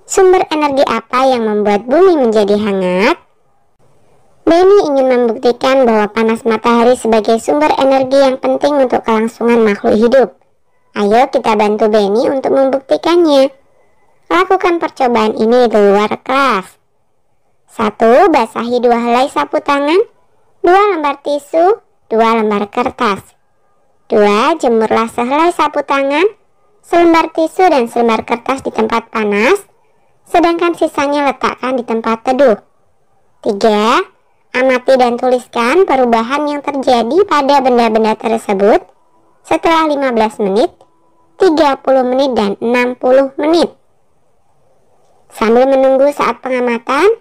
Sumber energi apa yang membuat bumi menjadi hangat? Benny ingin membuktikan bahwa panas matahari sebagai sumber energi yang penting untuk kelangsungan makhluk hidup. Ayo kita bantu Benny untuk membuktikannya. Lakukan percobaan ini di luar kelas. 1. Basahi 2 helai sapu tangan, 2 lembar tisu, 2 lembar kertas. 2. Jemurlah sehelai sapu tangan, selembar tisu dan selembar kertas di tempat panas, sedangkan sisanya letakkan di tempat teduh. 3. Amati dan tuliskan perubahan yang terjadi pada benda-benda tersebut setelah 15 menit, 30 menit, dan 60 menit. Sambil menunggu saat pengamatan,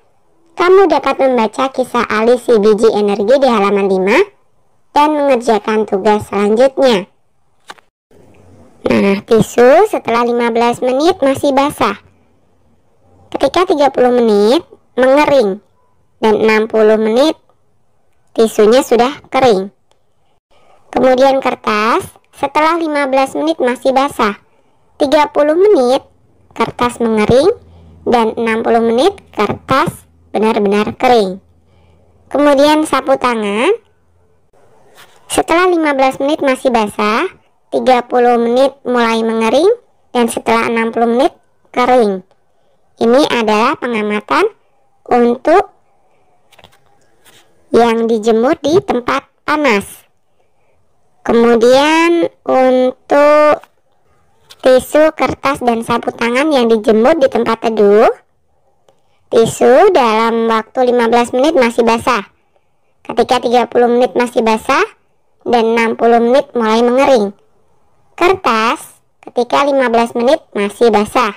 kamu dapat membaca kisah Ali si biji energi di halaman 5 dan mengerjakan tugas selanjutnya. Nah, tisu setelah 15 menit masih basah. Ketika 30 menit mengering dan 60 menit tisunya sudah kering. Kemudian kertas setelah 15 menit masih basah. 30 menit kertas mengering dan 60 menit kertas benar-benar kering. Kemudian sapu tangan setelah 15 menit masih basah, 30 menit mulai mengering dan setelah 60 menit kering. Ini adalah pengamatan untuk yang dijemur di tempat panas. Kemudian untuk tisu, kertas, dan sapu tangan yang dijemur di tempat teduh, tisu dalam waktu 15 menit masih basah. Ketika 30 menit masih basah dan 60 menit mulai mengering. Kertas ketika 15 menit masih basah,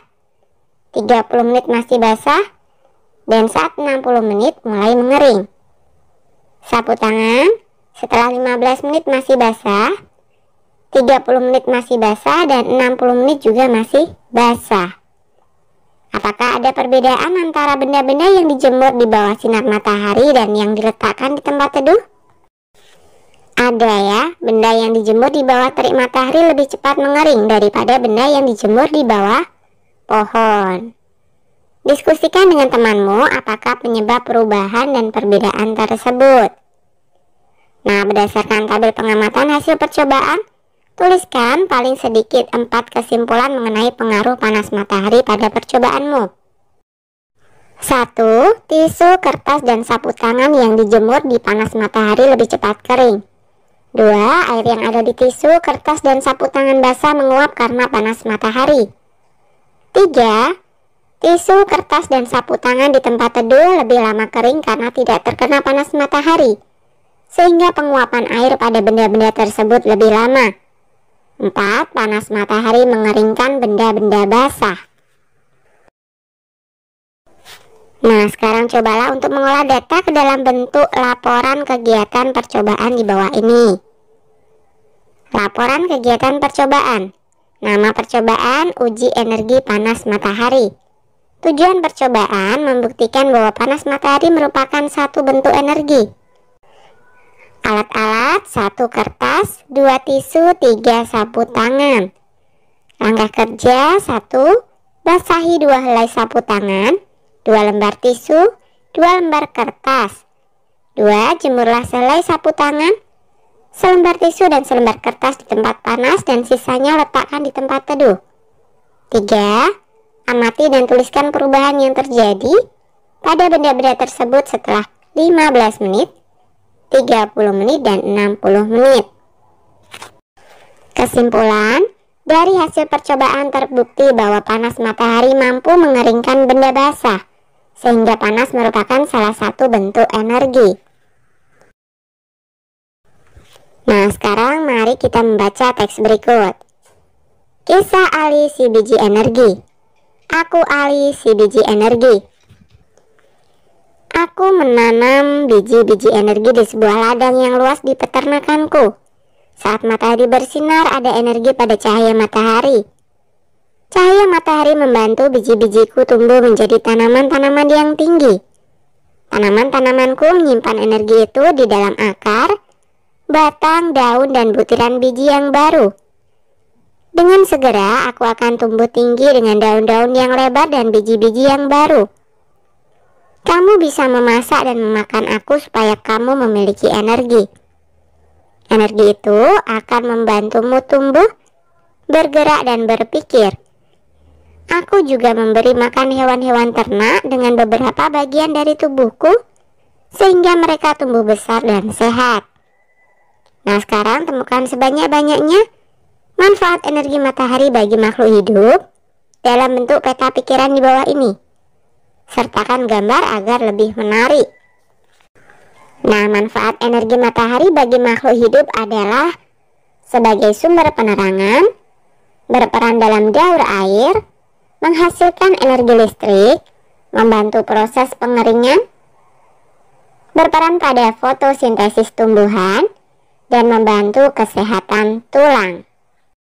30 menit masih basah, dan saat 60 menit mulai mengering. Sapu tangan setelah 15 menit masih basah, 30 menit masih basah, dan 60 menit juga masih basah. Apakah ada perbedaan antara benda-benda yang dijemur di bawah sinar matahari dan yang diletakkan di tempat teduh? Ada ya, benda yang dijemur di bawah terik matahari lebih cepat mengering daripada benda yang dijemur di bawah pohon. Diskusikan dengan temanmu apakah penyebab perubahan dan perbedaan tersebut. Nah, berdasarkan tabel pengamatan hasil percobaan, tuliskan paling sedikit 4 kesimpulan mengenai pengaruh panas matahari pada percobaanmu. 1. Tisu, kertas, dan sapu tangan yang dijemur di panas matahari lebih cepat kering. 2. Air yang ada di tisu, kertas, dan sapu tangan basah menguap karena panas matahari. 3. Tisu, kertas, dan sapu tangan di tempat teduh lebih lama kering karena tidak terkena panas matahari, sehingga penguapan air pada benda-benda tersebut lebih lama. 4. Panas matahari mengeringkan benda-benda basah. Nah, sekarang cobalah untuk mengolah data ke dalam bentuk laporan kegiatan percobaan di bawah ini. Laporan kegiatan percobaan. Nama percobaan, uji energi panas matahari. Tujuan percobaan membuktikan bahwa panas matahari merupakan satu bentuk energi. Alat-alat, 1 kertas, 2 tisu, 3 sapu tangan. Langkah kerja, 1. Basahi 2 helai sapu tangan, 2 lembar tisu, 2 lembar kertas. 2. Jemurlah sehelai sapu tangan, selembar tisu dan selembar kertas di tempat panas dan sisanya letakkan di tempat teduh. 3. Amati dan tuliskan perubahan yang terjadi pada benda-benda tersebut setelah 15 menit, 30 menit, dan 60 menit. Kesimpulan, dari hasil percobaan terbukti bahwa panas matahari mampu mengeringkan benda basah, sehingga panas merupakan salah satu bentuk energi. Nah, sekarang mari kita membaca teks berikut. Kisah Ali si biji energi. Aku Ali si biji energi. Aku menanam biji-biji energi di sebuah ladang yang luas di peternakanku. Saat matahari bersinar, ada energi pada cahaya matahari. Cahaya matahari membantu biji-bijiku tumbuh menjadi tanaman-tanaman yang tinggi. Tanaman-tanamanku menyimpan energi itu di dalam akar, batang, daun, dan butiran biji yang baru. Dengan segera aku akan tumbuh tinggi dengan daun-daun yang lebar dan biji-biji yang baru. Kamu bisa memasak dan memakan aku supaya kamu memiliki energi. Energi itu akan membantumu tumbuh, bergerak dan berpikir. Aku juga memberi makan hewan-hewan ternak dengan beberapa bagian dari tubuhku, sehingga mereka tumbuh besar dan sehat. Nah, sekarang temukan sebanyak-banyaknya manfaat energi matahari bagi makhluk hidup dalam bentuk peta pikiran di bawah ini. Sertakan gambar agar lebih menarik. Nah, manfaat energi matahari bagi makhluk hidup adalah sebagai sumber penerangan, berperan dalam daur air, menghasilkan energi listrik, membantu proses pengeringan, berperan pada fotosintesis tumbuhan, dan membantu kesehatan tulang.